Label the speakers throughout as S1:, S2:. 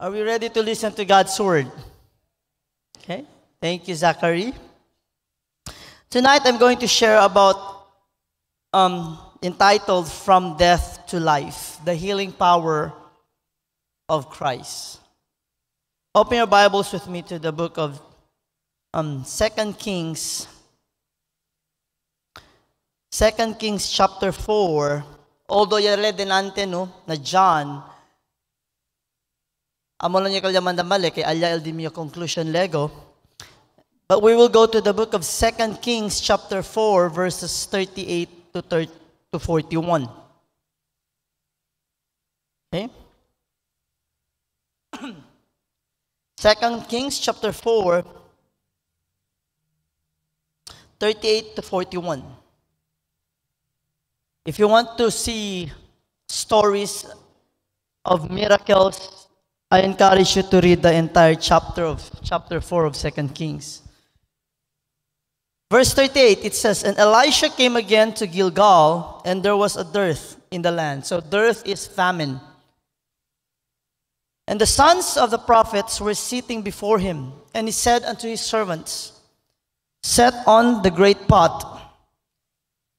S1: Are we ready to listen to God's word? Okay. Thank you, Zachary. Tonight I'm going to share about entitled From Death to Life, the healing power of Christ. Open your Bibles with me to the book of 2 Kings. 2 Kings chapter 4. Although yare dinante no na John amo lang niya kalyaman damali kay alya el di mi conclusion lego. But we will go to the book of 2 Kings chapter 4 verses 38 to 41. Okay? 2 Kings chapter 4 38 to 41. If you want to see stories of miracles, I encourage you to read the entire chapter 4 of 2 Kings. Verse 38, it says, "And Elisha came again to Gilgal, and there was a dearth in the land." So dearth is famine. "And the sons of the prophets were sitting before him, and he said unto his servants, Set on the great pot,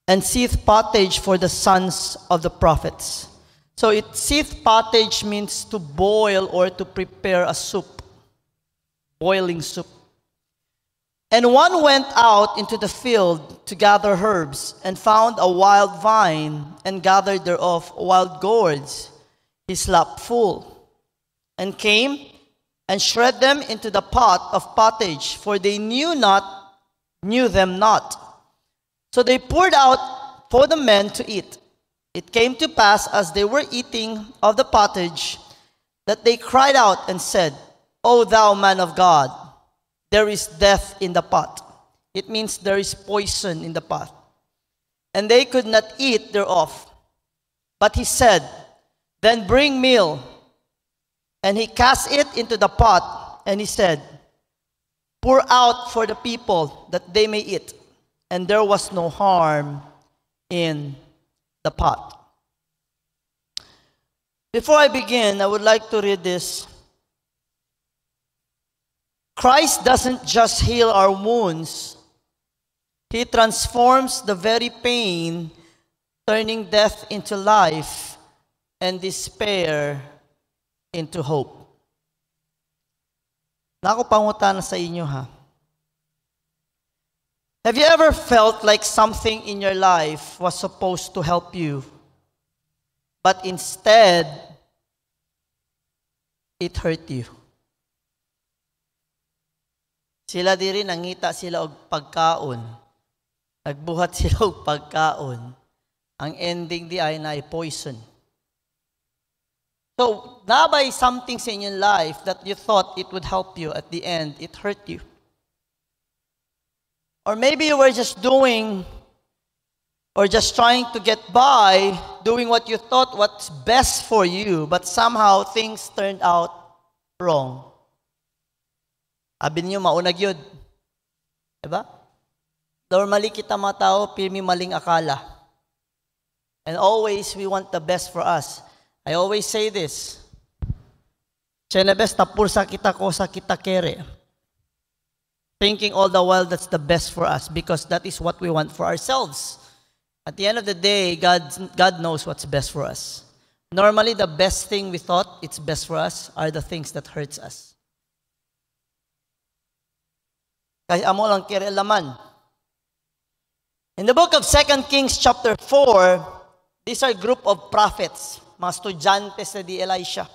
S1: and seeth pottage for the sons of the prophets." So seeth pottage means to boil or to prepare a soup, boiling soup. "And one went out into the field to gather herbs, and found a wild vine, and gathered thereof wild gourds, his lap full, and came and shred them into the pot of pottage, for they knew them not. So they poured out for the men to eat. It came to pass, as they were eating of the pottage, that they cried out and said, O thou man of God, there is death in the pot." It means there is poison in the pot. "And they could not eat thereof. But he said, Then bring meal. And he cast it into the pot, and he said, Pour out for the people, that they may eat. And there was no harm in the pot." Before I begin, I would like to read this. Christ doesn't just heal our wounds. He transforms the very pain, turning death into life and despair into hope. Nako pangutana sa inyo ha. Have you ever felt like something in your life was supposed to help you, but instead, it hurt you? Sila diri nangita sila og pagkaon. Nagbuhat sila og pagkaon. Ang ending di ay na poison. So, nabay something sa inyong life that you thought it would help you, at the end, it hurt you. Or maybe you were just doing or just trying to get by, doing what you thought was best for you, but somehow things turned out wrong. Abi niyo maunag yun. Diba? Normally kita mga tao, pirmi maling akala. And always we want the best for us. I always say this. Chenebes tapur sa kita ko sa kita kere. Thinking all the while that's the best for us, because that is what we want for ourselves. At the end of the day, God knows what's best for us. Normally, the best thing we thought it's best for us are the things that hurts us. Kasi amo lang kere laman. In the book of 2 Kings chapter 4, these are a group of prophets, mga estudyantes na di Elisha.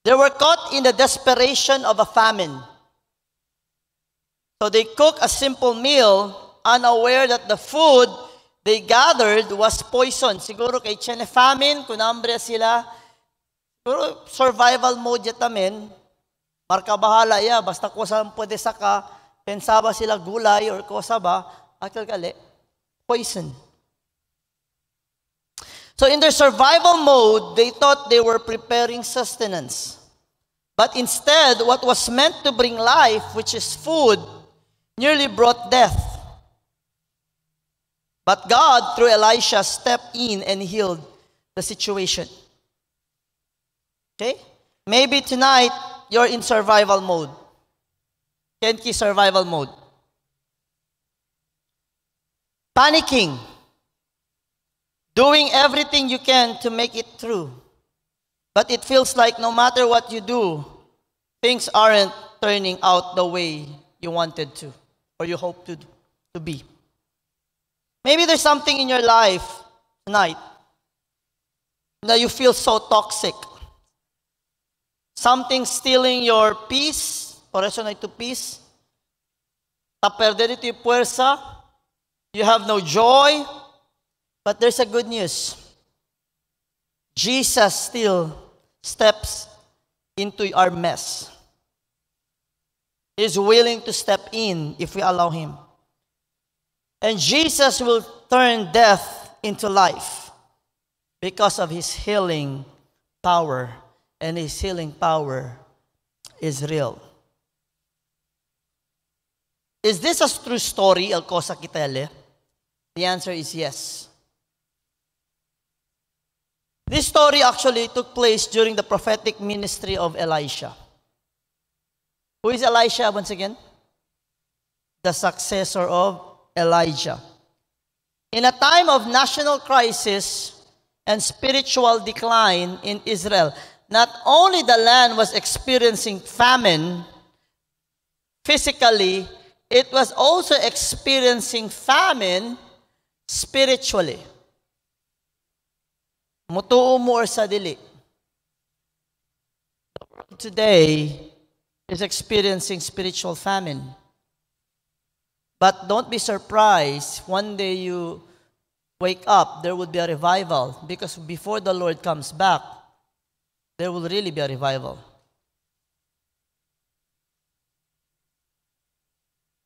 S1: They were caught in the desperation of a famine. So they cooked a simple meal, unaware that the food they gathered was poison. Siguro kay chene famine, kunambre sila. Siguro survival mode yatamin. Marka bahala ya, basta ko saan pwede saka, pensaba sila gulay or kosa ba, akal kali, poison. So in their survival mode, they thought they were preparing sustenance. But instead, what was meant to bring life, which is food, nearly brought death. But God, through Elisha, stepped in and healed the situation. Okay? Maybe tonight, you're in survival mode. Kenki survival mode. Panicking. Doing everything you can to make it through. But it feels like no matter what you do, things aren't turning out the way you wanted to or you hoped to be. Maybe there's something in your life tonight that you feel so toxic. Something stealing your peace, por eso no hay tu peace. Perder ito yung puwersa. You have no joy. But there's a good news. Jesus still steps into our mess. He's willing to step in if we allow Him. And Jesus will turn death into life because of His healing power. And His healing power is real. Is this a true story, El Cosa Kitele? The answer is yes. This story actually took place during the prophetic ministry of Elisha. Who is Elisha once again? The successor of Elijah. In a time of national crisis and spiritual decline in Israel, not only the land was experiencing famine physically, it was also experiencing famine spiritually. Mutuo mo or sa dili. Today is experiencing spiritual famine. But don't be surprised, one day you wake up, there will be a revival. Because before the Lord comes back, there will really be a revival.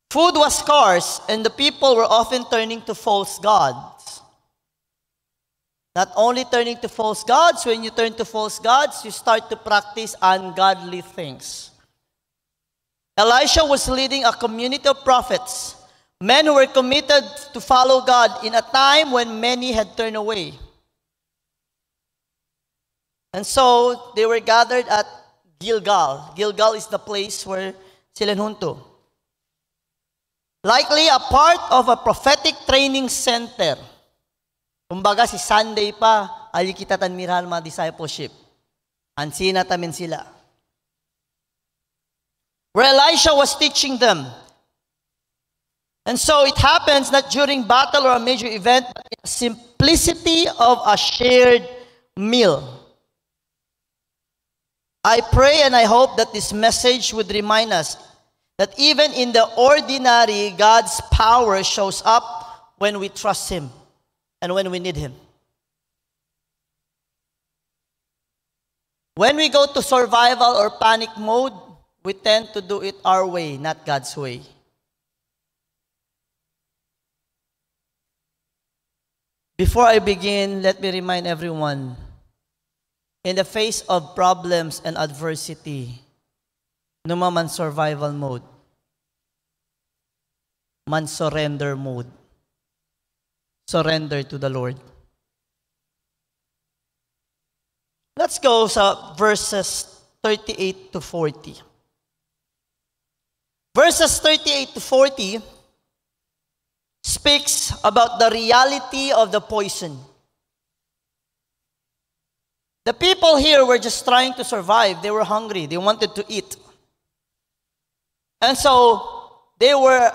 S1: Food was scarce, and the people were often turning to false gods. Not only turning to false gods, when you turn to false gods, you start to practice ungodly things. Elisha was leading a community of prophets, men who were committed to follow God in a time when many had turned away. And so, they were gathered at Gilgal. Gilgal is the place where sila hunto. Likely a part of a prophetic training center. Kumbaga si Sunday pa, ali kita tanmirahan mga discipleship. Ansina tamin sila. Where Elisha was teaching them. And so it happens that during battle or a major event, the simplicity of a shared meal. I pray and I hope that this message would remind us that even in the ordinary, God's power shows up when we trust Him and when we need Him. When we go to survival or panic mode, we tend to do it our way, not God's way. Before I begin, let me remind everyone, in the face of problems and adversity, no man survival mode, man surrender mode. Surrender to the Lord. Let's go sa verses 38 to 40. Verses 38 to 40 speaks about the reality of the poison. The people here were just trying to survive. They were hungry. They wanted to eat. And so, they were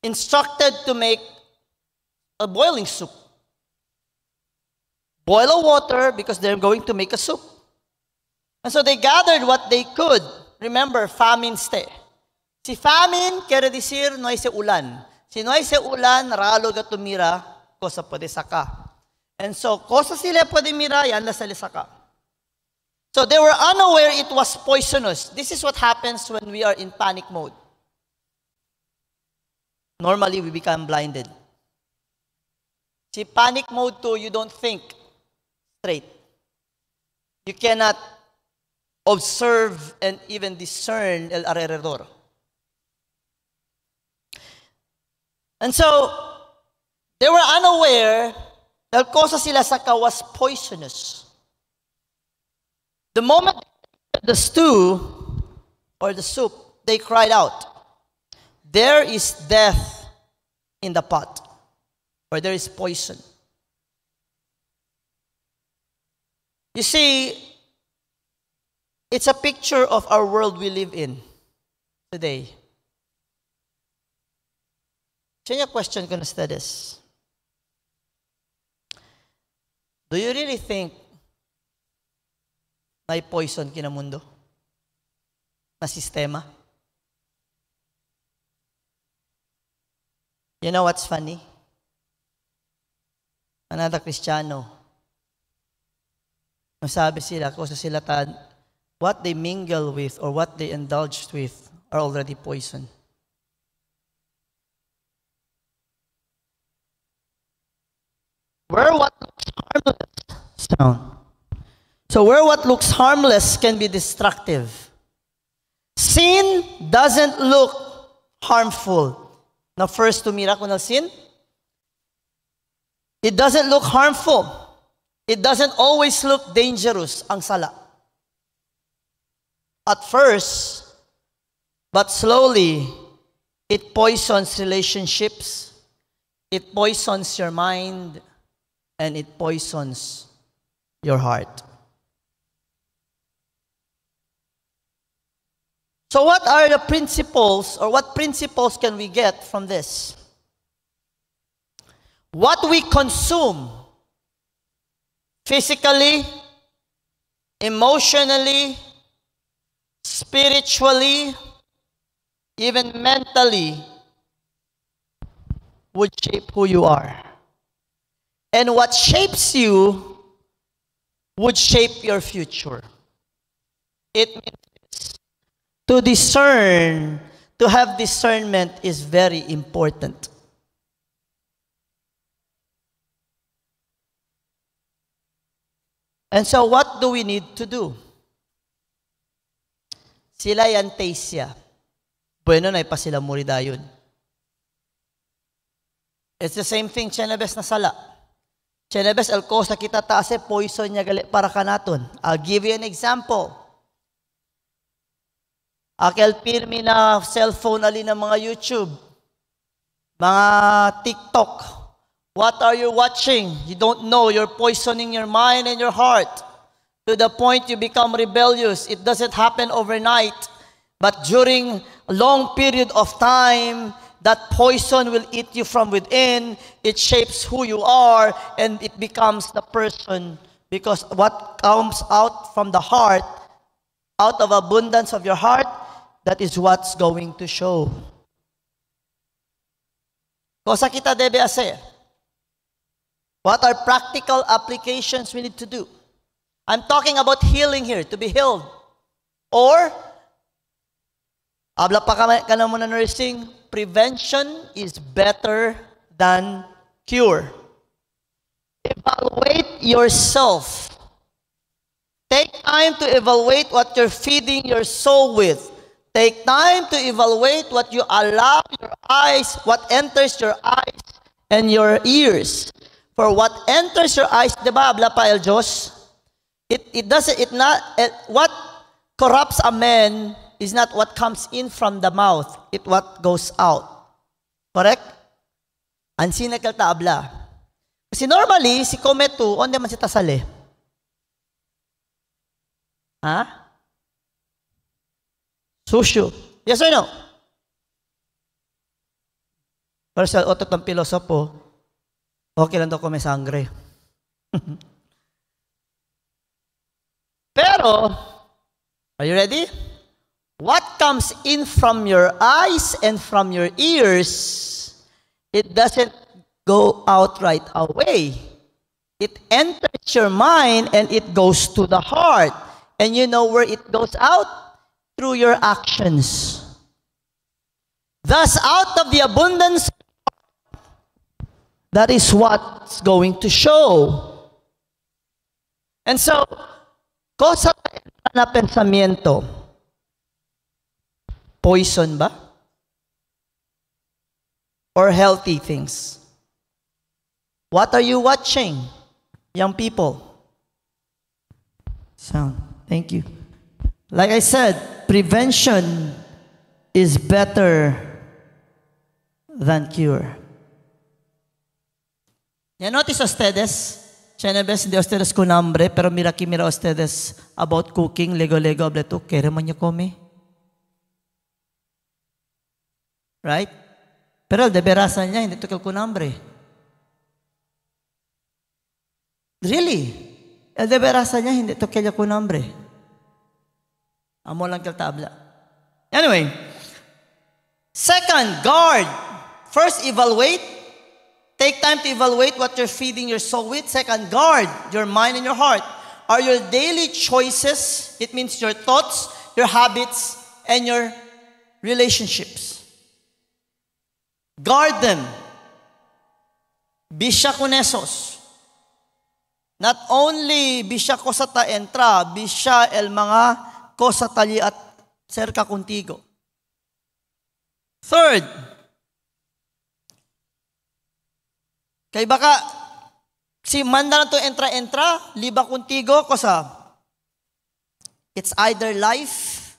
S1: instructed to make a boiling soup. Boil a water because they're going to make a soup. And so they gathered what they could. Remember, famine stay. Si famine, quiere decir, no hay se ulan. Si no hay se ulan, ralo ga tumira, cosa pwede saka. And so, cosa sila pwede mira, yan na sila saka. So they were unaware it was poisonous. This is what happens when we are in panic mode. Normally, we become blinded. See, panic mode 2, you don't think straight. You cannot observe and even discern el alrededor. And so, they were unaware that cosa sila saka was poisonous. The moment the stew or the soup, they cried out, "There is death in the pot," or there is poison. You see, it's a picture of our world we live in today. Kaya question ko na this. Do you really think may poison kinamundo? Na sistema? You know what's funny? Another Kristiyano, masabi sila, kasi sila what they mingle with or what they indulge with are already poison. Where what looks harmless, where what looks harmless can be destructive. Sin doesn't look harmful. Now, first to miracle sin, it doesn't look harmful. It doesn't always look dangerous, ang sala. At first, but slowly, it poisons relationships, it poisons your mind, and it poisons your heart. So what are the principles, or what principles can we get from this? What we consume, physically, emotionally, spiritually, even mentally, would shape who you are. And what shapes you would shape your future. It means to discern, to have discernment is very important. And so what do we need to do? Sila yan taste bueno na pa sila muridayon. It's the same thing, chenebes na sala. Chenebes, el cosa kita taase, poison niya gali para kanaton. I'll give you an example. Akel pirmi na cellphone ali ng mga YouTube, mga TikTok. What are you watching? You don't know. You're poisoning your mind and your heart to the point you become rebellious. It doesn't happen overnight, but during a long period of time, that poison will eat you from within. It shapes who you are, and it becomes the person. Because what comes out from the heart, out of abundance of your heart, that is what's going to show. Cosa kita debe hacer? What are practical applications we need to do? I'm talking about healing here, to be healed. Or, habla pa ka na muna nursing, prevention is better than cure. Evaluate yourself. Take time to evaluate what you're feeding your soul with. Take time to evaluate what you allow your eyes, what enters your eyes and your ears. For what enters your eyes, diba, habla pa el Diyos? What corrupts a man is not what comes in from the mouth, it what goes out. Correct? Ansi nagkalta abla. Kasi normally, si Kometu, onde man si tasali? Ha? Susyo. Yes or no? Pero sa otot ng pilosopo, okay lang daw kung may sangre. Pero, are you ready? What comes in from your eyes and from your ears, it doesn't go out right away. It enters your mind and it goes to the heart. And you know where it goes out? Through your actions. Thus, out of the abundance, that is what's going to show. And so, cosa na pensamiento? Poison ba? Or healthy things? What are you watching, young people? Sound. Thank you. Like I said, prevention is better than cure. Ya notice ustedes, Chenebes, hindi ustedes con hambre, pero mira aquí, mira ustedes about cooking, lego-lego, hable tú, ¿quiere man yo come? Right? Pero el de berasa niya, hindi to con hambre. Really? El de berasa niya, hindi to kaya con hambre. Amo lang tabla. Anyway, second, guard. First, evaluate. Take time to evaluate what you're feeding your soul with. Second, guard your mind and your heart. Are your daily choices, it means your thoughts, your habits, and your relationships. Guard them. Bisya con esos. Not only bisya ko sa ta entra, bisya el mga ko sa tali at cerca contigo. Third, kay baka si manda na to entra, liba contigo, kosa it's either life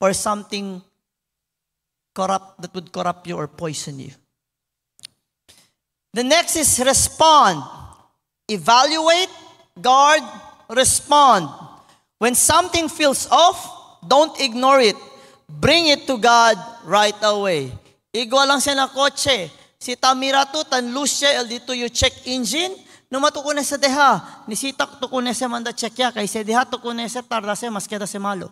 S1: or something corrupt that would corrupt you or poison you. The next is respond. Evaluate, guard, respond. When something feels off, don't ignore it. Bring it to God right away. Igwa lang siya na kotse. Si Tamira to, tan Lucia, el dito yung check engine, no matukune sa deha, ni sita tukune sa manda check ya, kay sa deha tukune sa tarda sa mas keda sa malo.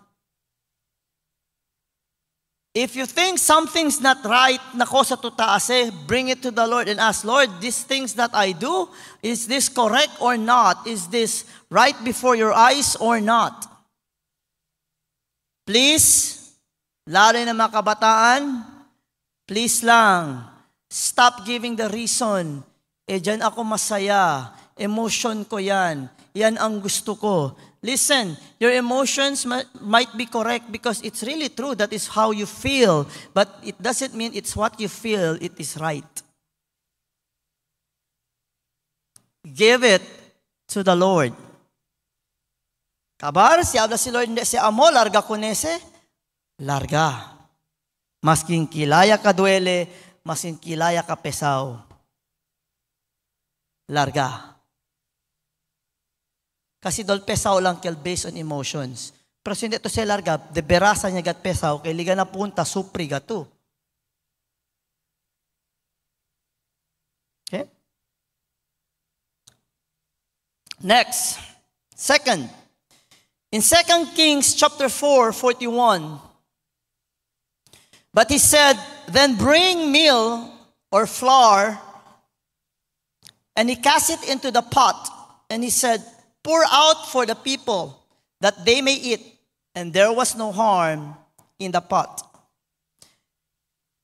S1: If you think something's not right, nako sa tutaase, bring it to the Lord and ask, Lord, these things that I do, is this correct or not? Is this right before your eyes or not? Please, lalo na mga kabataan, please lang, stop giving the reason. Diyan ako masaya. Emotion ko yan. Yan ang gusto ko. Listen, your emotions might be correct because it's really true. That is how you feel. But it doesn't mean it's what you feel. It is right. Give it to the Lord. Kabar, si habla si Lord, si amo, larga con ese. Larga. Masking kilaya ka duele, masking kilaya ka pesaw. Larga. Kasi dol pesaw lang kel based on emotions. Pero hindi to siya larga, de berasa niya gat pesaw, kay liga na punta, supri gato. Okay? Next. Second. In 2 Kings chapter 4:41, but he said, then bring meal or flour, and he cast it into the pot, and he said, pour out for the people, that they may eat. And there was no harm in the pot.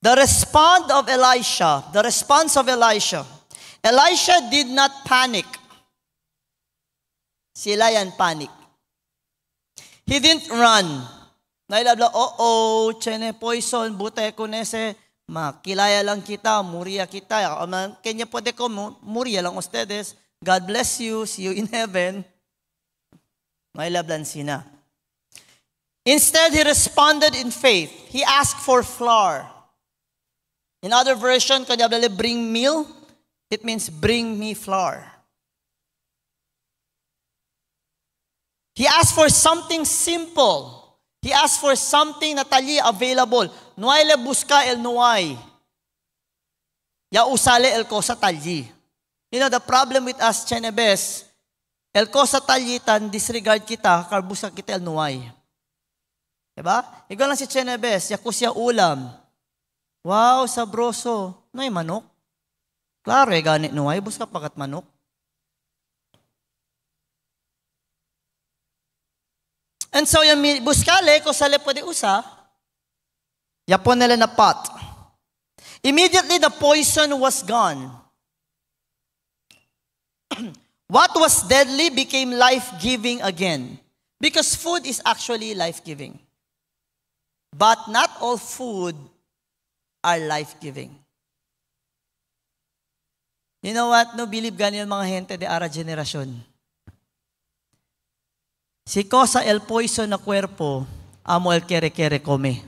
S1: The response of Elisha, Elisha did not panic. Sila yan panic. He didn't run. Nailabla, chene poison, butay ko nese, makilaya lang kita, muriya kita. Kanya pwede ko, muriya lang ustedes. God bless you, see you in heaven. Nailablan sina. Instead, he responded in faith. He asked for flour. In other version, kanya bring meal, it means bring me flour. He asked for something simple. He asked for something na tali available. Nuay le busca el nuay. Ya usale el cosa tali. You know, the problem with us, Chenebes, el cosa talitan, disregard kita, karbusa kita el nuay. Diba? Ikaw lang si Chenebes, yaku siya ulam. Wow, sabroso. Nuay manok. Klaro, ganit nuay, buska pakat manok. And so, yung buskale, kung sale pwede usa, yapon nila na pot. Immediately, the poison was gone. What was deadly became life-giving again. Because food is actually life-giving. But not all food are life-giving. You know what? No, believe ganyan mga gente de ara generasyon. Si cosa el poison na cuerpo, amo el kere-kere come.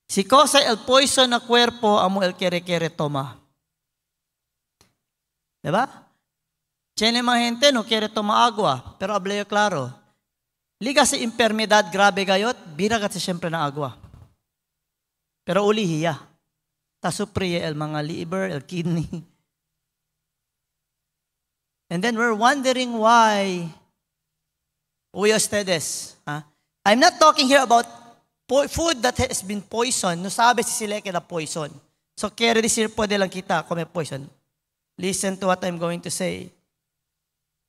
S1: Si cosa el poison na cuerpo, amo el kere-kere toma. Diba? Tiene mga gente no quiere tomar agua, pero hableo claro. Liga sa enfermedad grabe gayot, bira kasi siyempre na agua. Pero uli hiya. Tasupri el mga liver, el kidney. And then we're wondering why we ustedes. Huh? I'm not talking here about food that has been poisoned. No sabi si Sileke na poison. So kaya decir pwede lang kita kung may poison. Listen to what I'm going to say.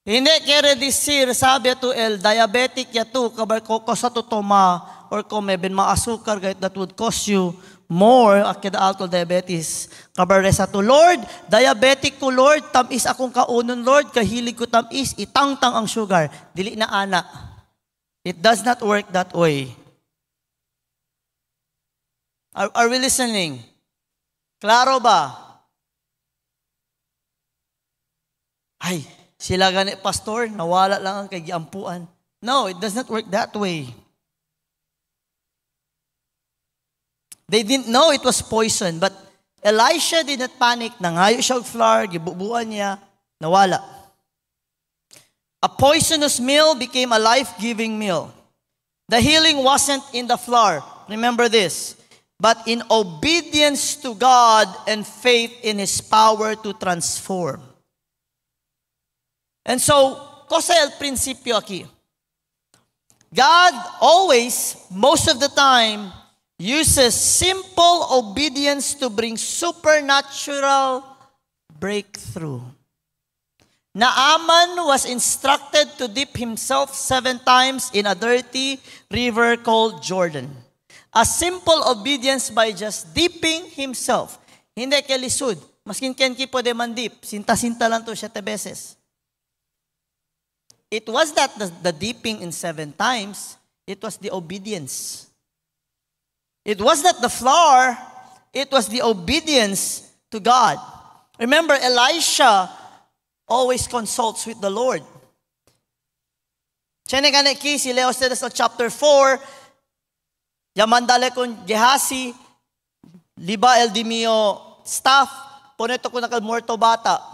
S1: Hindi kaya decir sabi to el diabetic ya to kabar ko sa tutoma or kung may bin maasukar that would cause you more akid alcohol diabetes kabar sa to Lord diabetic ko Lord tamis akong kaunon Lord kahilig ko tamis itangtang ang sugar dili na ana. It does not work that way. Are we listening? Klaro ba? Ay, sila gani pastor nawala lang ang kagiampuan. No, it does not work that way. They didn't know it was poison, but Elisha did not panic. Nangayo siya og flour, gibubuan niya, nawala. A poisonous meal became a life-giving meal. The healing wasn't in the flour. Remember this. But in obedience to God and faith in His power to transform. And so, cosa el principio aquí? God always, most of the time, uses simple obedience to bring supernatural breakthrough. Naaman was instructed to dip himself 7 times in a dirty river called Jordan. A simple obedience by just dipping himself. Hindi kay lisod. Maskin ken ki pwede man dip. Sinta-sinta lang to 7 beses. It was not the dipping in 7 times. It was the obedience. It was not the flour, it was the obedience to God. Remember, Elisha always consults with the Lord. Chene gane ki si Leo sa chapter 4, yamandale kon Gehazi, liba el di mio staff, poneto ko nakal morto bata.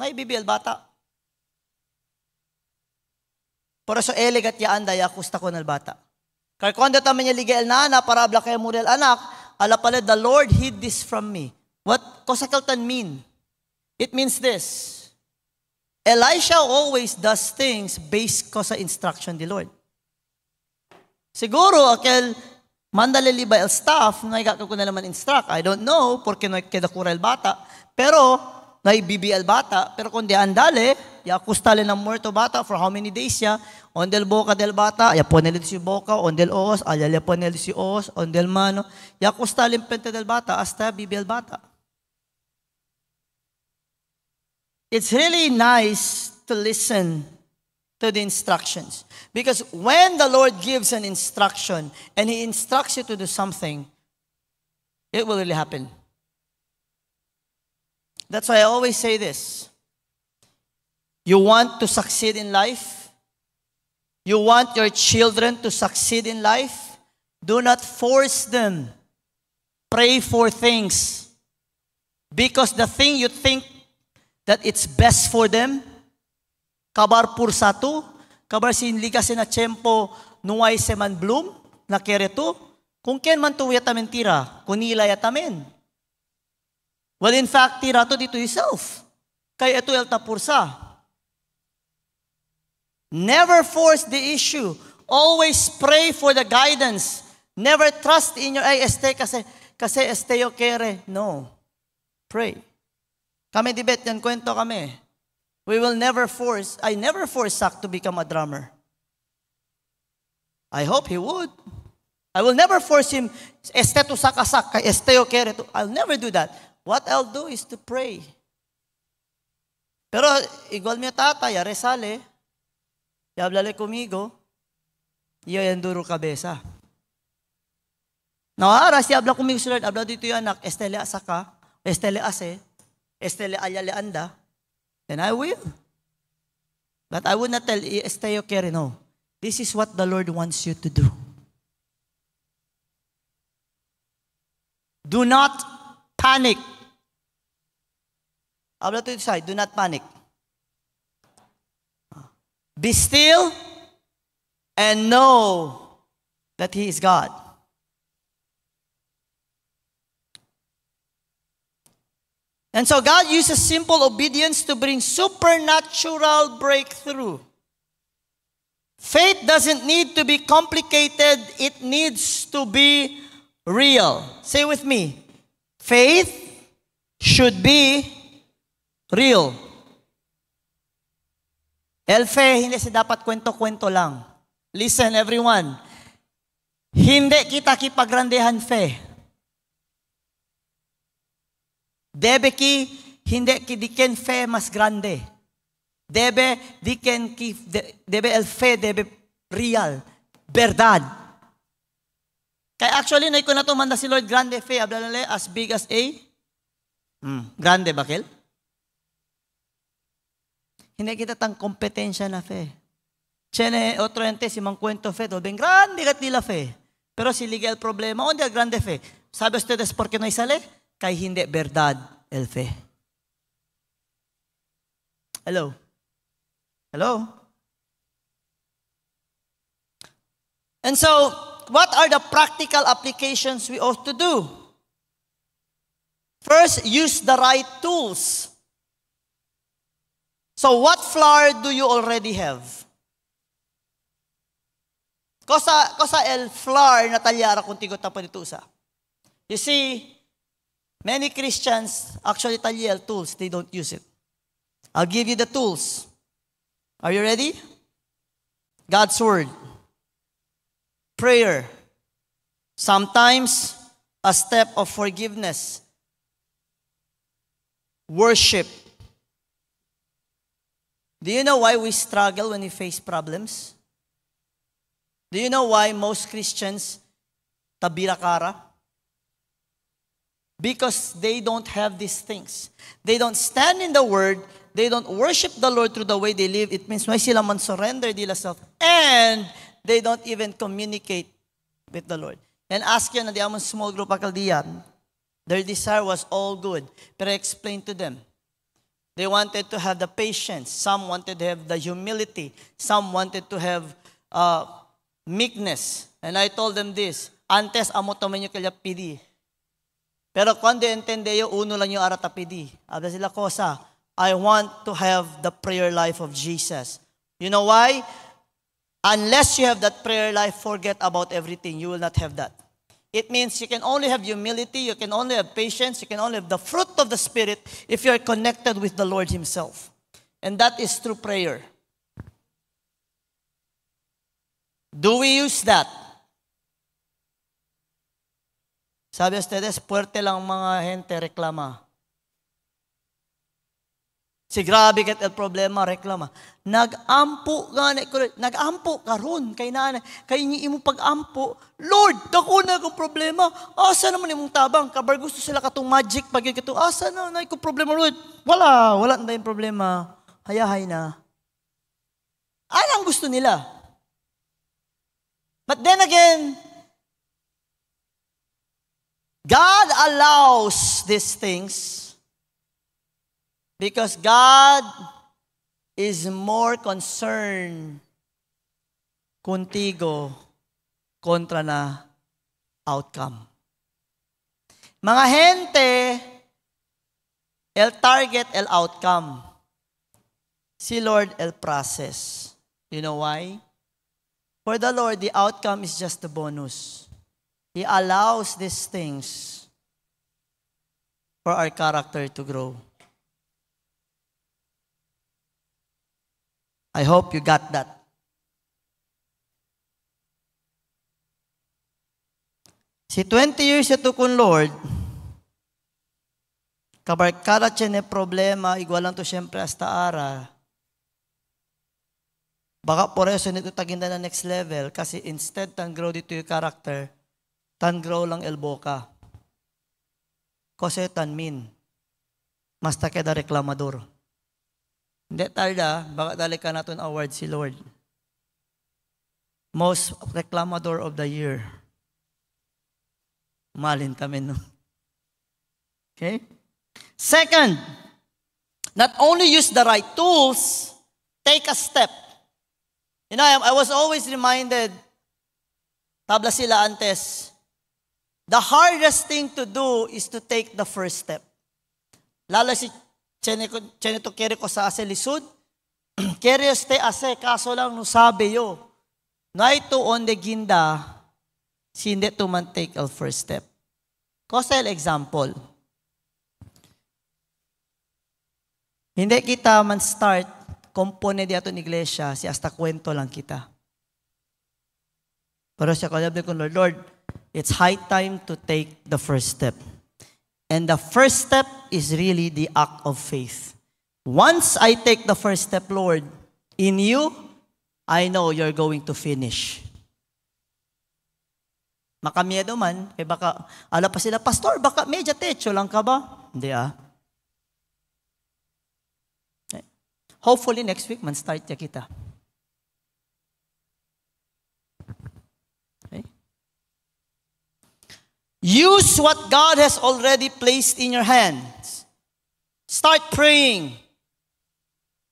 S1: Ngay bibi el bata. Por eso elegat ya anda ya kusta ko nal bata. Kaya kung taman niya ligael na anak, para abla kaya murel anak, ala pala, the Lord hid this from me. What kosakaltan mean? It means this. Elisha always does things based ko sa instruction di Lord. Siguro, akel, mandale liba el staff, nga ko na naman instruct. I don't know, porque no kedakura el bata. Pero, naibibi el bata. Pero kung di andale, yakustale ng muerto bata for how many days ya, on del boca del bata, ya ponele si boca, on del os, ya ponele si os, on del mano, yakustale pente del bata, hasta bibi el bata. It's really nice to listen to the instructions. Because when the Lord gives an instruction, and He instructs you to do something, it will really happen. That's why I always say this. You want to succeed in life? You want your children to succeed in life? Do not force them. Pray for things. Because the thing you think that it's best for them, kabar pursatu, kabar sinliga sina tiyempo nuway se man bloom, na kereto, kung ken man tuwi yata mentira, kunila yata men. Well, in fact, tira to dito yourself. Kaya ito yalta pursa. Never force the issue. Always pray for the guidance. Never trust in your, ay, kasi esteo kere. No. Pray. Kami debate yan, kwento kami. We will never force, I never force Zach to become a drummer. I hope he would. I will never force him, to sakasak, kay esteo kere. I'll never do that. What I'll do is to pray. Pero, igual mi tatay, resale, y hablale conmigo, y yo enduro cabeza. No, ahora si habla conmigo si Lord, habla dito yung anak, estele asa ka, estele ase, leanda, then I will. But I would not tell Esteo Kere, no. This is what the Lord wants you to do. Do not panic. Habla to the side, do not panic. Be still and know that He is God. And so God uses simple obedience to bring supernatural breakthrough. Faith doesn't need to be complicated. It needs to be real. Say with me. Faith should be real. Elfe, hindi siya dapat kwento-kwento lang. Listen, everyone. Hindi kita kipagrandehan fe. Debe ki, hindi ki diken fe mas grande. Debe diken ki, debe el fe, debe real. Verdad. Kaya actually, na ko na tumanda si Lord grande fe, ablalale, as big as a, grande bakil? Hindi kita tang kompetensya na fe. Chene, otro ente, si mangkwento fe, do ben grande kat nila fe. Pero si legal problema, onde grande fe. Sabi ustedes, por qué no isale? Kay hindi verdad el fe. Hello? Hello? And so, what are the practical applications we ought to do? First, use the right tools. So, what flour do you already have? Cosa el flour na talyara kung tigot na dito sa. You see, many Christians actually talyel tools, they don't use it. I'll give you the tools. Are you ready? God's Word. Prayer. Sometimes a step of forgiveness. Worship. Do you know why we struggle when we face problems? Do you know why most Christians tabirakara? Because they don't have these things. They don't stand in the Word. They don't worship the Lord through the way they live. It means may sila man surrender nila self. And they don't even communicate with the Lord. And ask yan na di among small group akaldiyan. Their desire was all good. But I explained to them. They wanted to have the patience. Some wanted to have the humility. Some wanted to have meekness. And I told them this. Antes amo tomen nyo kaya pidi. Pero cuando entendeyo, uno lang yung aratapidi. Abda sila kosa. I want to have the prayer life of Jesus. You know why? Unless you have that prayer life, forget about everything. You will not have that. It means you can only have humility, you can only have patience, you can only have the fruit of the Spirit if you are connected with the Lord Himself. And that is through prayer. Do we use that? Sabi ustedes, puerte lang mga gente reklama. Si grabe kat el problema, reklama. Nag-ampo karon kay nanay. Kay imo pag-ampo, Lord, dako na ko problema. Asa naman imong tabang? Kabar gusto sila katong magic pag ito. Asa na ko problema, Lord? Wala na yung problema. Hayahay na. Anong gusto nila? But then again, God allows these things because God is more concerned contigo kontra na outcome. Mga gente, el target, el outcome. Si Lord, el process. You know why? For the Lord, the outcome is just the bonus. He allows these things for our character to grow. I hope you got that. Si 20 years ito kun Lord, kabarkada siya na problema, igualan to siyempre hasta ara. Baka por eso nito taginda na next level, kasi instead tan grow dito yung character, tan grow lang el boka. Kasi tan min. mas ta kada reklamador. Hindi tarda, baka dali ka natin award si Lord. Most reclamador of the year. Malin kami, no? Okay? Second, not only use the right tools, take a step. You know, I was always reminded, tabla sila antes, the hardest thing to do is to take the first step. Lalo si Chenito kere ko sa ase lisod, kere ste ase, kaso lang no sabi yo, na ito on the ginda, hindi to man take a first step. Kosel example, hindi kita man start, kompone di ato ng iglesia, si hasta kwento lang kita. Pero siya kalabi ko, Lord, it's high time to take the first step. And the first step is really the act of faith. Once I take the first step, Lord, in you, I know you're going to finish. Makamiedo man, kaya baka, ala pa sila, Pastor, baka medya techo lang ka ba? Hindi Hopefully next week, man start ya kita. Use what God has already placed in your hands. Start praying.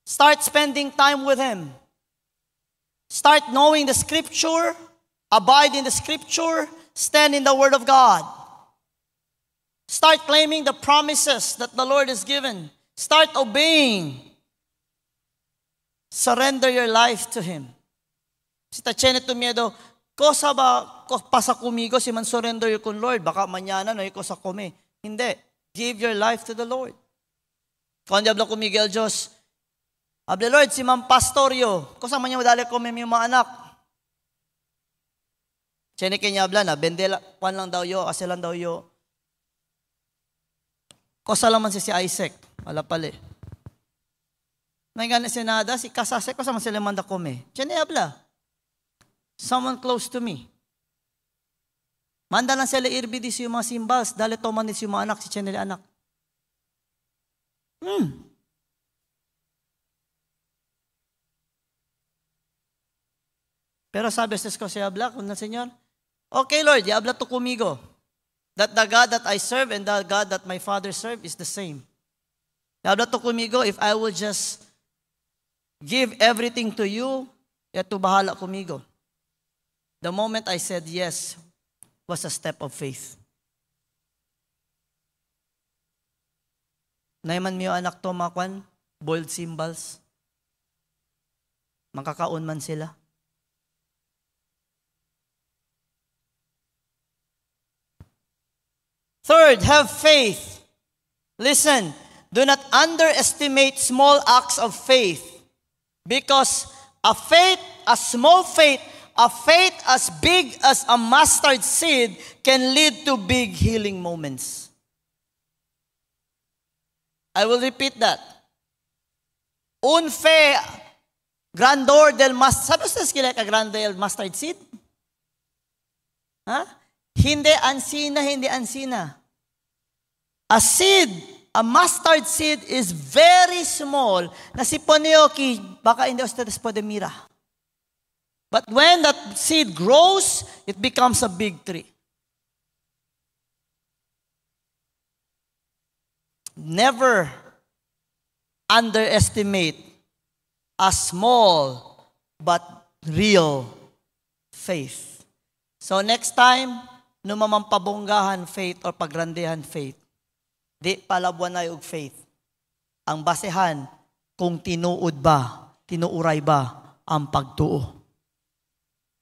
S1: Start spending time with Him. Start knowing the Scripture. Abide in the Scripture. Stand in the Word of God. Start claiming the promises that the Lord has given. Start obeying. Surrender your life to Him. Si Tachene Tumiedo, kosa ba pasa kumigo si man surrender yo kun Lord, baka manyana no iko sa kumi. Hindi. Give your life to the Lord. Kung diablo kumigo el Diyos, able Lord, si man pastoryo, kosa man niya madali kumi yung mga anak. Chene kanya abla na, bendela, kwan lang daw yo, ase lang daw yo. Kosa lang man si Isaac, wala pala. May gana si nada, si kasase, kosa man sila manda kumi. Chene abla. Someone close to me. Manda lang sila irbidi si yung mga simbals, dali to man si yung mga anak, si Chenele anak. Pero sabi sa ko siya abla, kung na Senyor, okay Lord, yabla to kumigo. That the God that I serve and the God that my father serve is the same. Yabla to kumigo, if I will just give everything to you, yato bahala kumigo. The moment I said yes was a step of faith. Naiman miyo anak to makwan, boiled cymbals. Makakaon man sila. Third, have faith. Listen, do not underestimate small acts of faith. Because a small faith, a faith as big as a mustard seed can lead to big healing moments. I will repeat that. Un fe grandor del mustard. Sabi sa skila ka grandor del mustard seed? Hindi ansina. A seed, a mustard seed is very small. Na si Poneoki, baka hindi ustedes pwede mira. But when that seed grows, it becomes a big tree. Never underestimate a small but real faith. So next time, numamampabonggahan faith or pagrandehan faith, di palabuan na yung faith. Ang basehan kung tinuod ba, tinuuray ba ang pagtuo.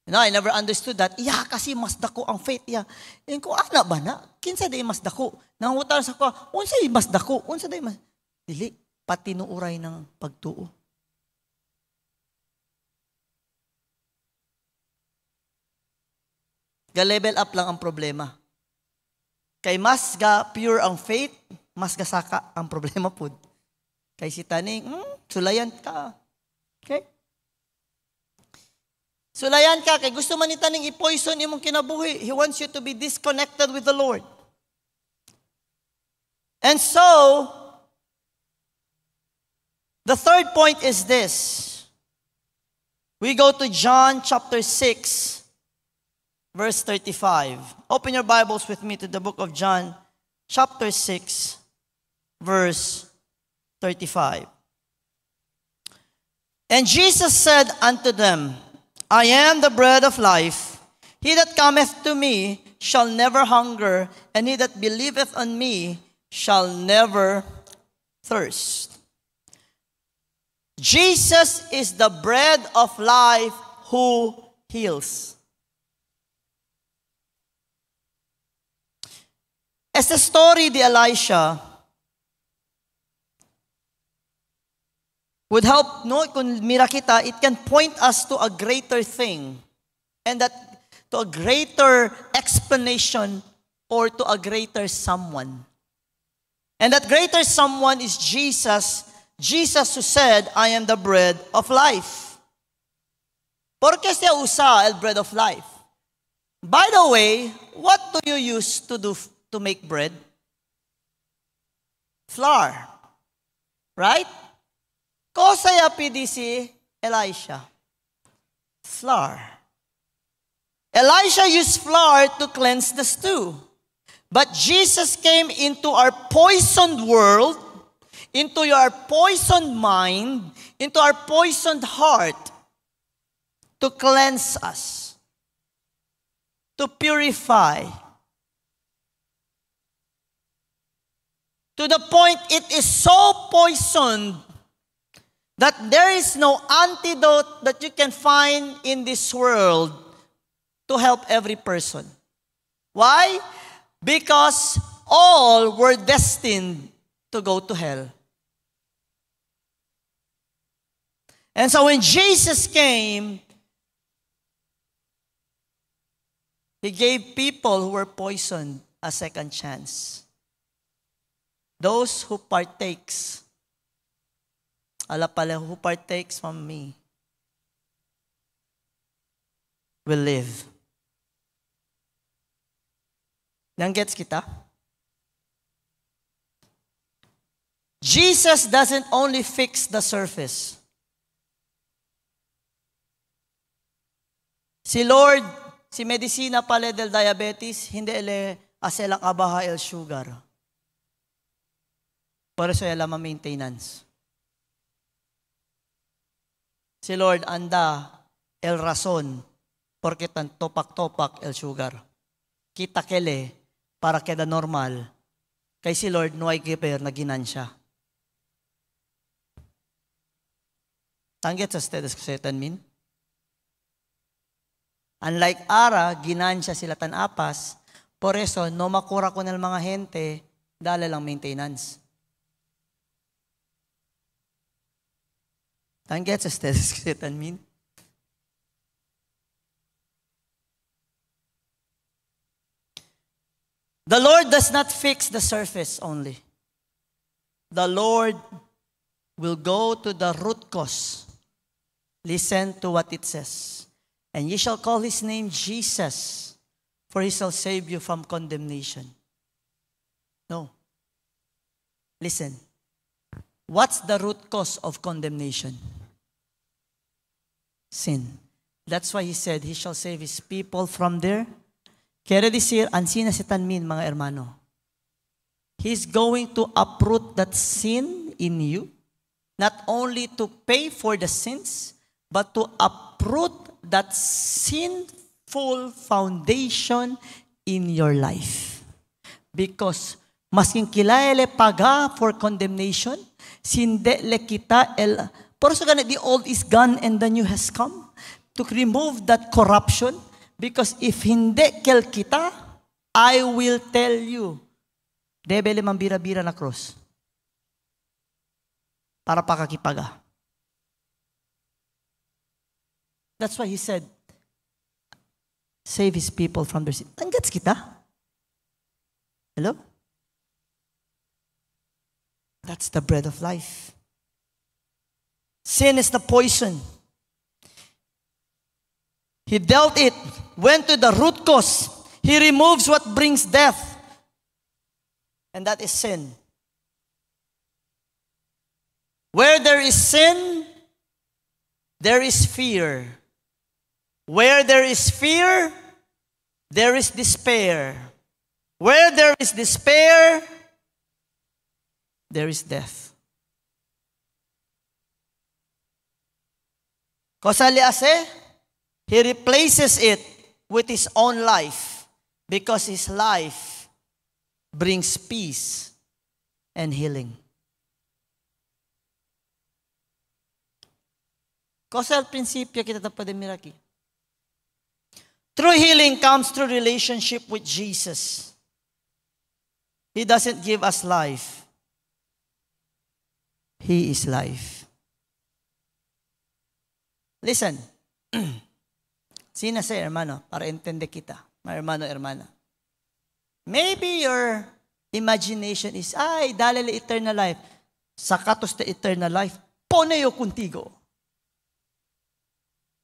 S1: You know, I never understood that. Iya, kasi mas dako ang faith. Iya. Yan ko, ana ba na? Kinsa day mas dako? Nangungutan sa ko, unsay mas dako? Unsa day mas? Dili, patinuuray ng pagtuo. Ga-level up lang ang problema. Kay mas ga pure ang faith, mas ga saka ang problema po. Kay si Taning, sulayan ka. Okay? Sulayan ka, kay gusto man ni Taning i-poison imong kinabuhi. He wants you to be disconnected with the Lord. And so, The third point is this. We go to John chapter 6, verse 35. Open your Bibles with me to the book of John, chapter 6, verse 35. And Jesus said unto them, I am the bread of life. He that cometh to me shall never hunger, and he that believeth on me shall never thirst. Jesus is the bread of life who heals. Esta story de Elisha would help, no, kung mira kita, it can point us to a greater thing, and that to a greater explanation or to a greater someone. And that greater someone is Jesus. Jesus who said, I am the bread of life. ¿Por qué se usa el bread of life? By the way, what do you use to make bread? Flour. Right? Cosa yapidi si Elisha? Flour. Elisha used flour to cleanse the stew. But Jesus came into our poisoned world, into your poisoned mind, into our poisoned heart, to cleanse us, to purify. To the point it is so poisoned that there is no antidote that you can find in this world to help every person. Why? Because all were destined to go to hell. And so when Jesus came, He gave people who were poisoned a second chance. Those who partakes, ala pala, who partakes from me will live. Nang gets kita? Jesus doesn't only fix the surface. Si Lord, si medicina pala del diabetes, hindi ele aselang abaha el sugar. Por eso ela ma-maintenance. Si Lord, anda el razón, porque tan topak-topak el sugar. Kita kele, para keda normal, kay si Lord, no ay giper na ginansya. Tanggit sa status ko setan min? Unlike ara, ginansya sila tanapas, por eso, no makura ko ng mga gente, dala lang maintenance. Tanggit sa status ko setan min? The Lord does not fix the surface only. The Lord will go to the root cause. Listen to what it says. And ye shall call his name Jesus, for he shall save you from condemnation. No. Listen. What's the root cause of condemnation? Sin. That's why he said he shall save his people from their. Quiere decir, ansina si tanmin, mga hermano. He's going to uproot that sin in you, not only to pay for the sins, but to uproot that sinful foundation in your life. Because masking kilala paga for condemnation, sinde le kita el. Por eso ganit, the old is gone and the new has come to remove that corruption. Because if hindi kel kita, I will tell you, debele mambira-bira na cross. Para pakakipaga. That's why he said, save his people from their sin. Tanggats kita? Hello? That's the bread of life. Sin is the poison. He dealt it, went to the root cause. He removes what brings death. And that is sin. Where there is sin, there is fear. Where there is fear, there is despair. Where there is despair, there is death. Kosali ase, he replaces it with his own life because his life brings peace and healing. Kosal prinsipyo kita tapos miraki. True healing comes through relationship with Jesus. He doesn't give us life. He is life. Listen. Sina say, hermano, para entende kita. My hermano, hermana. Maybe your imagination is, ay, dahil eternal life. Sakatos the eternal life, poneo contigo.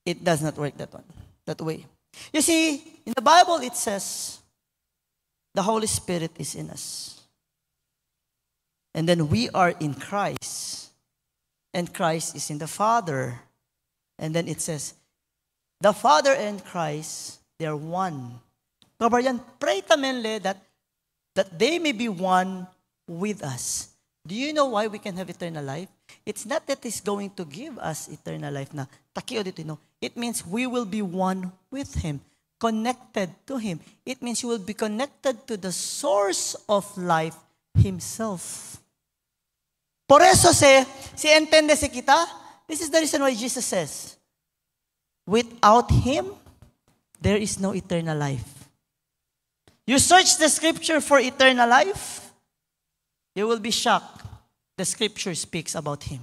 S1: It does not work that way. You see, in the Bible it says, the Holy Spirit is in us. And then we are in Christ. And Christ is in the Father. And then it says, the Father and Christ, they are one. Kabaryan, pray tamenle that they may be one with us. Do you know why we can have eternal life? It's not that He's going to give us eternal life na takio dito, no. It means we will be one with Him, connected to Him. It means you will be connected to the source of life Himself. Por eso si entiende si kita, this is the reason why Jesus says, without Him, there is no eternal life. You search the scripture for eternal life, you will be shocked. The scripture speaks about Him.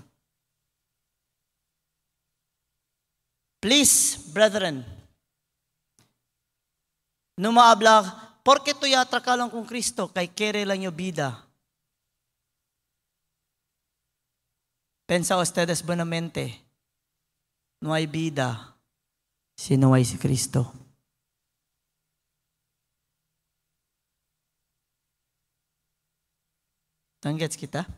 S1: Please, brethren, numaabla, porque to yatra ka lang kung Kristo, kay kere lang yung bida. Pensa ustedes buenamente, no hay vida, si no hay si Kristo. Gets kita?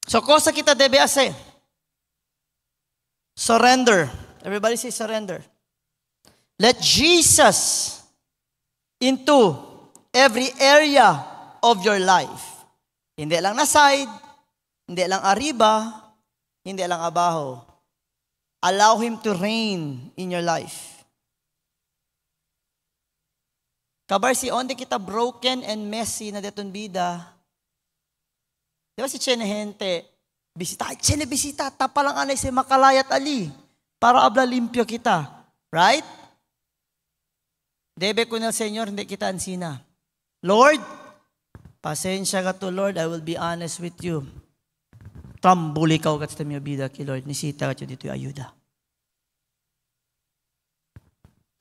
S1: So, cosa kita debe hacer? Surrender. Everybody say surrender. Let Jesus into every area of your life. Hindi lang na side, hindi lang arriba, hindi lang abajo. Allow Him to reign in your life. Kabar si onde kita broken and messy na detong bida. Di ba si Chene gente, bisita, Chene bisita, tapalang anay si makalayat ali, para abla limpyo kita. Right? Debe ko na Senyor, hindi kita ansina. Lord, pasensya ka to Lord, I will be honest with you. Tambuli ka ugat sa miyo bida ki Lord, nisita ka dito yung ayuda.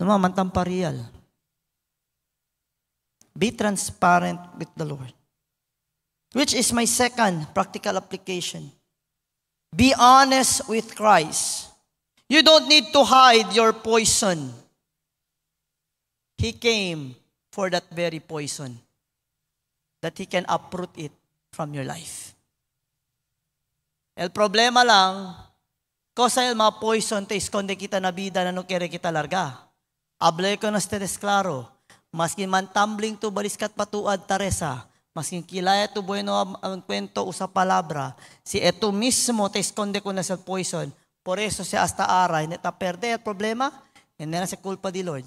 S1: Namamantang parial. Be transparent with the Lord. Which is my second practical application. Be honest with Christ. You don't need to hide your poison. He came for that very poison. That He can uproot it from your life. El problema lang, cosa el mga poison te esconde kita na vida na no kere kita larga. Hablé con ustedes claro. Maskin man tumbling to baliskat patuad Teresa. Maskin kilaya to bueno ang kwento o sa palabra, si eto mismo te esconde ko na sa poison. Por eso siya hasta aray, neta perde el problema, hindi na sa kulpa di Lord.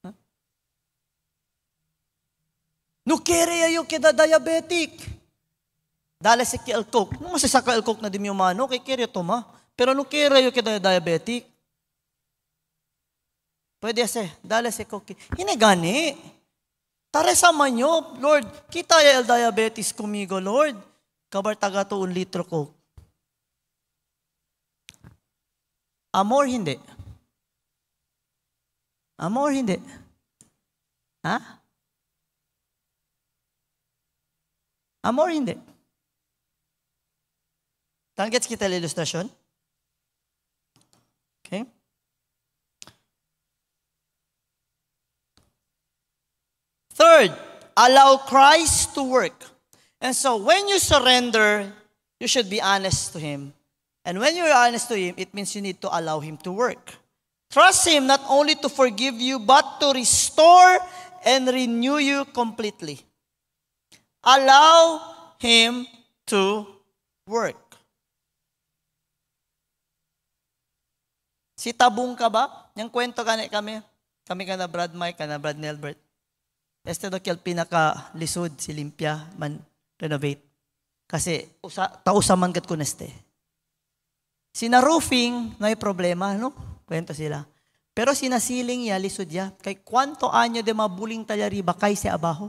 S1: Huh? No kere ayo keda diabetic. Dale si ki el coke. No masasaka el coke na di mi umano, kay kere to ma. Pero no kere ayo keda diabetic. Pwede se, dale se koki. Hindi gani. Tare sama nyo, Lord, kita ya el diabetes kumigo, Lord. Kabar taga to 1 litro ko. Amor hindi. Amor hindi. Ha? Amor hindi. Tanggets kita ilustrasyon? Okay? Third, allow Christ to work. And so when you surrender, you should be honest to Him. And when you're honest to Him, it means you need to allow Him to work. Trust Him not only to forgive you, but to restore and renew you completely. Allow Him to work. Si tabong ka ba? Yung kwento kami ka na Brad Mike, ka na Brad Nelbert. Este do kyal pinaka-lisod si Limpia man renovate. Kasi tausaman kat kuneste. Sina roofing, may problema, no? Kwento sila. Pero sinasiling ya, lisod ya, kay kwanto anyo de mabuling talyariba kay si abaho.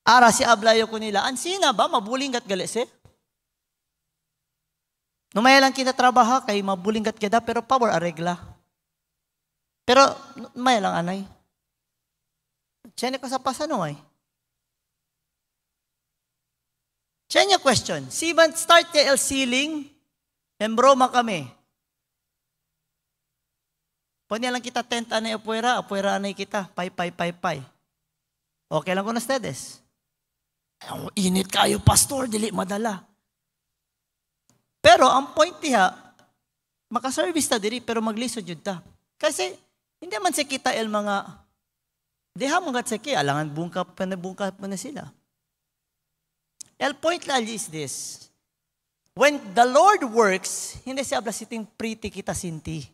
S1: Ara si ablayo ko nila, ansina ba, mabuling kat galese? Numaya lang kita trabaha, kay mabuling kat keda, pero power aregla. Pero, numaya lang anay. Tiyan ko sa pasano ay. Tiyan niya question, si man start niya el ceiling, embroma kami. Pwede lang kita tent anay apuera anay kita, pay. Okay lang ko na stedes. Init kayo, pastor, dili madala. Pero ang point niya, makaservice ta diri, pero maglisod yun ta. Kasi, hindi man si kita el mga, diha mga tsaki, alangan bungkap pa na sila. El point lali is this, when the Lord works, hindi siya siting pretty kita sinti.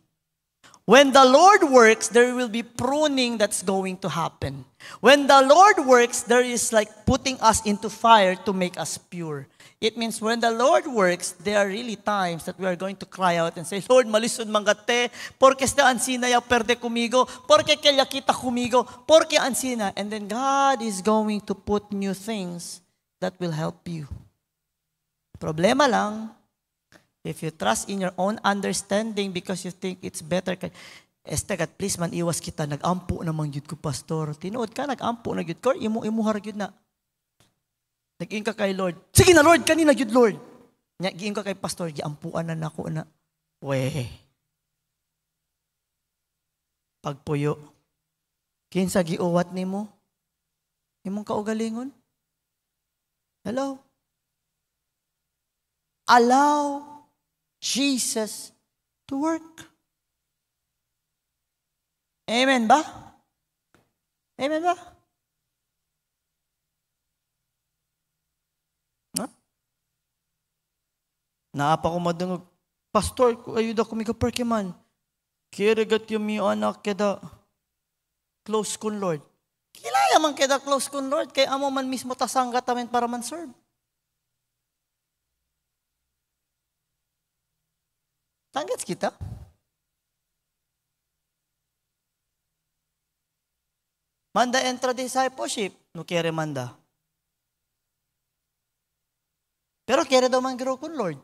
S1: When the Lord works, there will be pruning that's going to happen. When the Lord works, there is like putting us into fire to make us pure. It means when the Lord works, there are really times that we are going to cry out and say, Lord, malisod mangate, porque esta ansina ya perde kumigo, porque kaya kita kumigo, porque ansina. And then God is going to put new things that will help you. Problema lang, if you trust in your own understanding because you think it's better, kat please man iwas kita, nag-ampo namang yun ko, pastor. Tinuod ka, nag-ampo na yun ko, imuhar yun na. Nag-iing ka kay Lord. Sige na Lord, kanina yun Lord. Nag-iing ka kay pastor, giampuan na nako na. Weh. Pagpuyo. Kinsa giuwat ni mo? Imong kaugalingon? Hello? Allow Jesus to work. Amen ba? Amen ba? Huh? Naapa ko madungog, pastor, ayuda ko miga perke man. Kiragat yung mi anak keda close kun Lord. Kilaya man keda close kun Lord, kay amo man mismo tasanggat amin para man serve. Tanggats kita? Manda entra discipleship, no kere manda. Pero kere daw man grow kun Lord.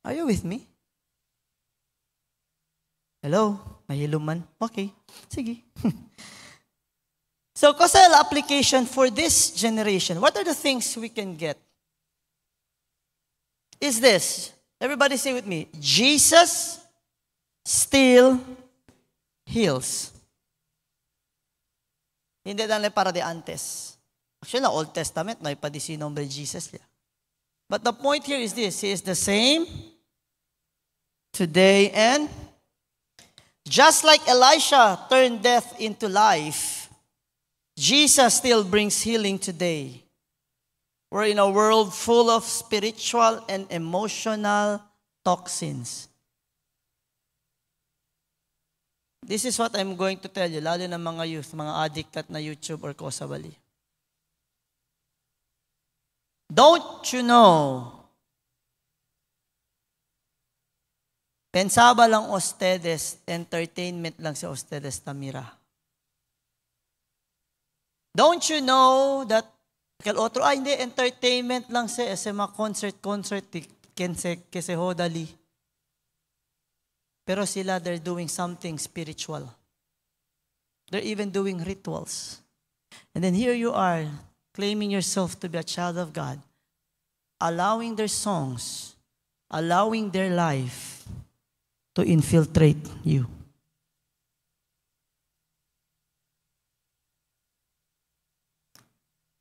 S1: Are you with me? Hello? Mahilo man? Okay. Sige. So, Kosel application for this generation. What are the things we can get? Is this, everybody say with me, Jesus still heals. Hindi lang para de antes. Actually, na Old Testament, na ipadisi nombre Jesus. But the point here is this, He is the same today and just like Elisha turned death into life, Jesus still brings healing today. We're in a world full of spiritual and emotional toxins. This is what I'm going to tell you, lalo na mga youth, mga addict at na YouTube or Kosabali. Don't you know, pensaba lang ustedes, entertainment lang sa ustedes tamira. Don't you know that kal otro, hindi, entertainment lang sa mga concert, kese hodali. Pero sila, they're doing something spiritual. They're even doing rituals. And then here you are, claiming yourself to be a child of God, allowing their songs, allowing their life to infiltrate you.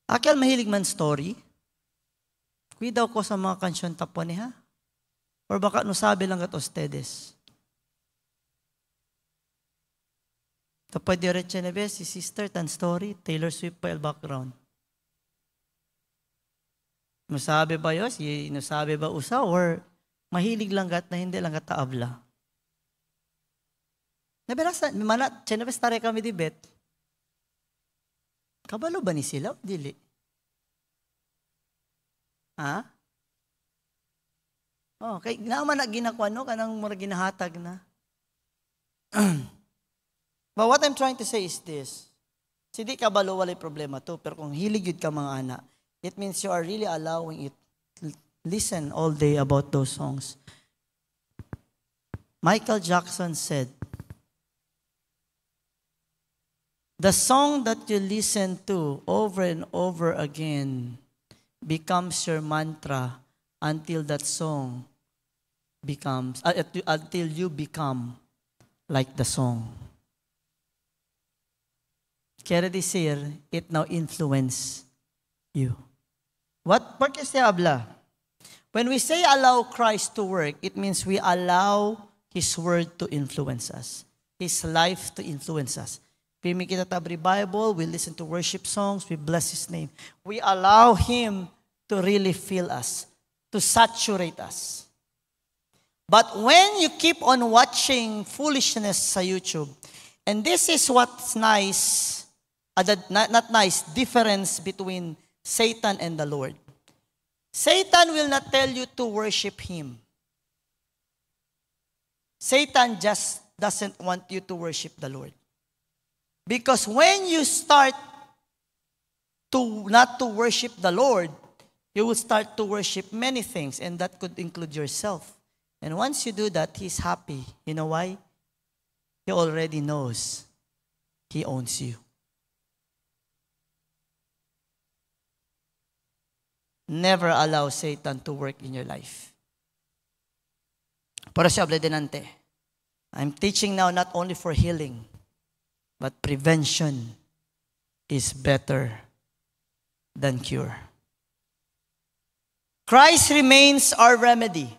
S1: Akal mahilig man story. Cuidado ko sa mga kansyon tapon niya. Or baka no sabi lang kat ustedes. Tapos diretso na ba si sister tan story, Taylor Swift pa el background. Nasabi ba yun? Nasabi ba usa? Or mahilig lang kat na hindi lang kat taabla? Nabirasa, mana, chenabes tare kami di bet. Kabalo ba ni sila? Dili. Ha? Oh, kay naman na ginakuan no kanang mura ginahatag na. But what I'm trying to say is this. Hindi kabalo walay problema to, pero kung hilig yun ka mga ana, it means you are really allowing it. Listen all day about those songs. Michael Jackson said, the song that you listen to over and over again becomes your mantra until that song becomes, until you become like the song. Quiere decir, it now influence you. What que se habla? When we say allow Christ to work, it means we allow His word to influence us. His life to influence us. Pimi kita tabri Bible, we listen to worship songs, we bless His name. We allow Him to really fill us, to saturate us. But when you keep on watching foolishness sa YouTube, and this is what's nice, not nice, difference between Satan and the Lord. Satan will not tell you to worship him. Satan just doesn't want you to worship the Lord. Because when you start to not to worship the Lord, you will start to worship many things, and that could include yourself. And once you do that, He's happy. You know why? He already knows He owns you. Never allow Satan to work in your life. Por eso hablé delante. I'm teaching now not only for healing, but prevention is better than cure. Christ remains our remedy.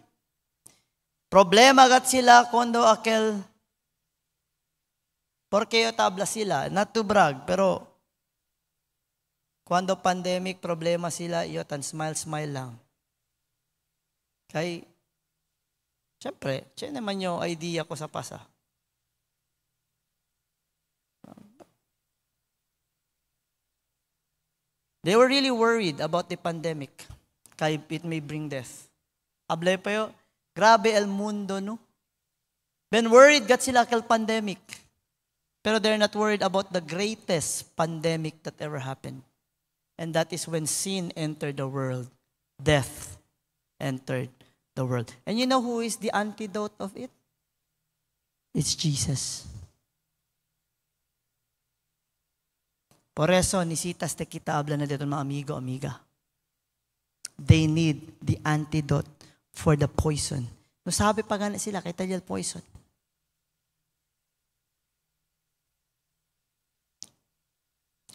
S1: Problema gat sila kondo akel porque yo tabla sila, not to brag, pero quando pandemic problema sila, yo tan smile lang. Kay siyempre, siya naman yung idea ko sa pasa. They were really worried about the pandemic. Kaya it may bring death. Ablay pa yo, grabe el mundo, no? Ben worried gat sila kay pandemic. Pero they're not worried about the greatest pandemic that ever happened. And that is when sin entered the world. Death entered the world. And you know who is the antidote of it? It's Jesus. Por eso, nisitas te kita habla na dito mga amigo, amiga. They need the antidote for the poison. No sabi pa gana sila, kay talyal poison.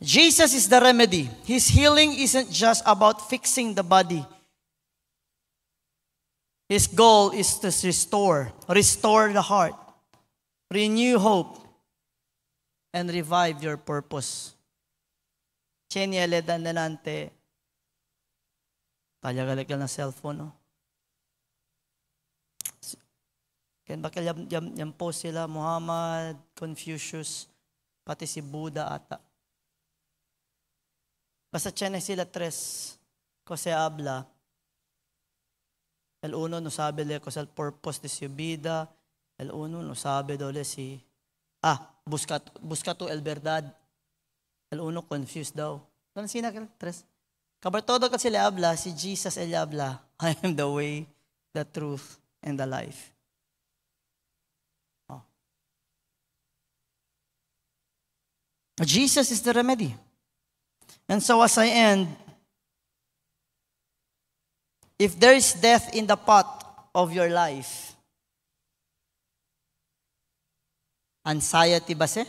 S1: Jesus is the remedy. His healing isn't just about fixing the body. His goal is to restore the heart, renew hope, and revive your purpose. Chenyele dan nanante, palyagalakal na cellphone, no? Kaya bakal yung post sila, Muhammad, Confucius, pati si Buddha ata. Basta tiyan sila tres ko se habla. El uno no sabe le cosa el purpose de su vida. El uno no sabe dole si busca tu el verdad. El uno confused daw. Ano sina ka tres? Kabar todo kasi le habla si Jesus el habla. I am the way, the truth, and the life. Oh. Jesus is the remedy. And so as I end, if there is death in the pot of your life, Anxiety ba se?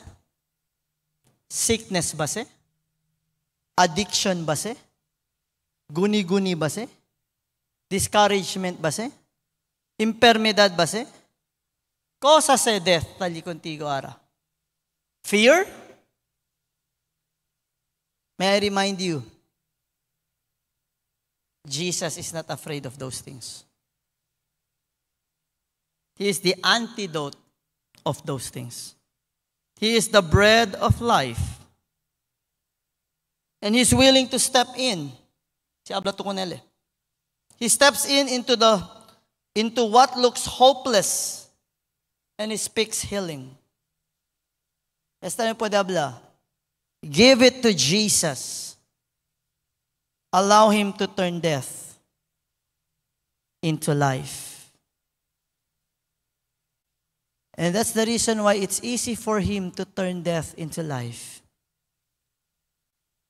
S1: Sickness ba se? Addiction ba se? Guni-guni ba se? Discouragement ba se? Impermidad ba se? Cosa se death tali contigo ara? Fear? May I remind you, Jesus is not afraid of those things. He is the antidote of those things. He is the bread of life. And He's willing to step in. Si habla to kunele. He steps in into what looks hopeless and He speaks healing. Esta na pwede habla. Give it to Jesus. Allow Him to turn death into life. And that's the reason why it's easy for Him to turn death into life.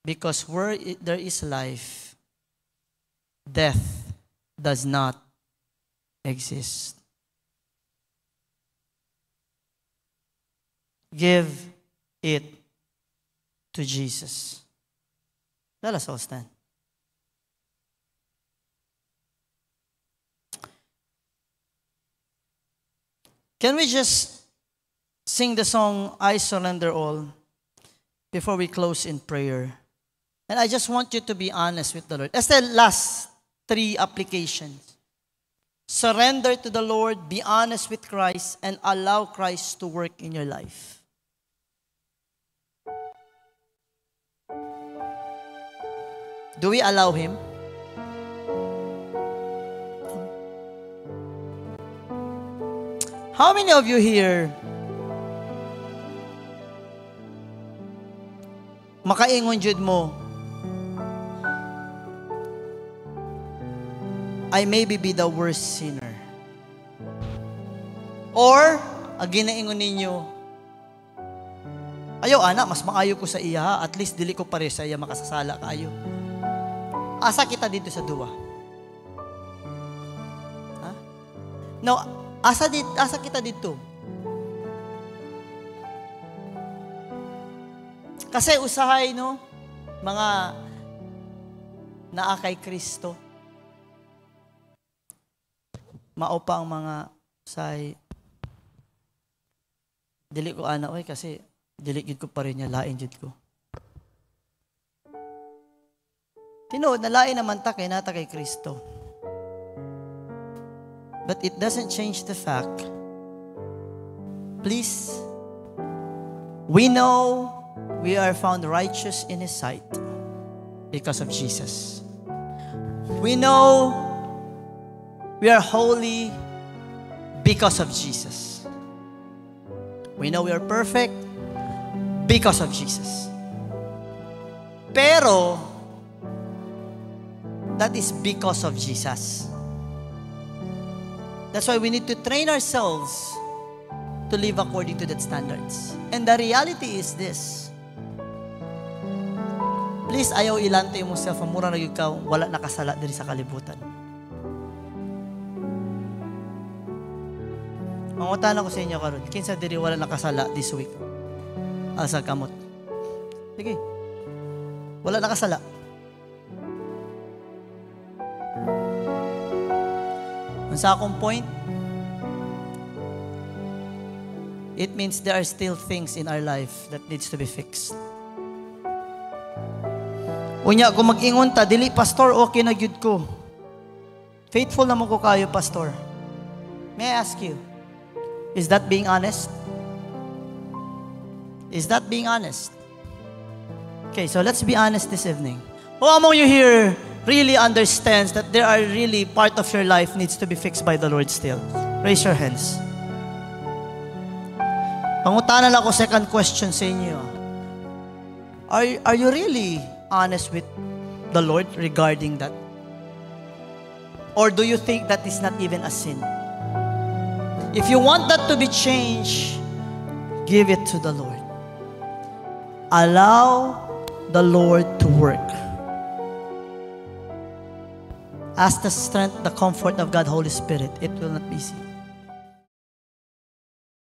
S1: Because where there is life, death does not exist. Give it to Jesus. Let us all stand. Can we just sing the song, I Surrender All, before we close in prayer? And I just want you to be honest with the Lord. That's the last 3 applications. Surrender to the Lord, be honest with Christ, and allow Christ to work in your life. Do we allow Him? How many of you here makaingon jud mo, I maybe be the worst sinner? Or, ginaingon ninyo, ayaw anak, mas maayo ko sa iya, at least dili ko pare sa iya makasasala kaayo. Asa kita dito sa duwa? Ha? No, asa kita dito? Kasi usahay, no, mga naa kay Kristo, mao pa ang mga usahay, dili ko anak, kasi dili gid ko pa rin niya, lain jud ko. Tinuod, nalain naman ta kay nata kay Kristo. But it doesn't change the fact, please, we know we are found righteous in His sight because of Jesus. We know we are holy because of Jesus. We know we are perfect because of Jesus. Pero, that is because of Jesus. That's why we need to train ourselves to live according to that standards. And the reality is this. Please, ayaw ilanto yung self, mura na yun ka, wala nakasala din sa kalibutan. Mangutan ako sa inyo karon, kinsa diri wala nakasala this week? Asa kamot. Sige. Wala nakasala. Ang sa akong point, it means there are still things in our life that needs to be fixed. Unya, kung mag-ingon ta, dili, pastor, okay na gyud ko. Faithful naman ko kayo, pastor. May I ask you, is that being honest? Is that being honest? Okay, so let's be honest this evening. Who among you here really understands that there are really part of your life needs to be fixed by the Lord still? Raise your hands. Pangutanan ako, second question sa inyo. Are you really honest with the Lord regarding that? Or do you think that is not even a sin? If you want that to be changed, give it to the Lord. Allow the Lord to work. Ask the strength, the comfort of God, Holy Spirit. It will not be easy.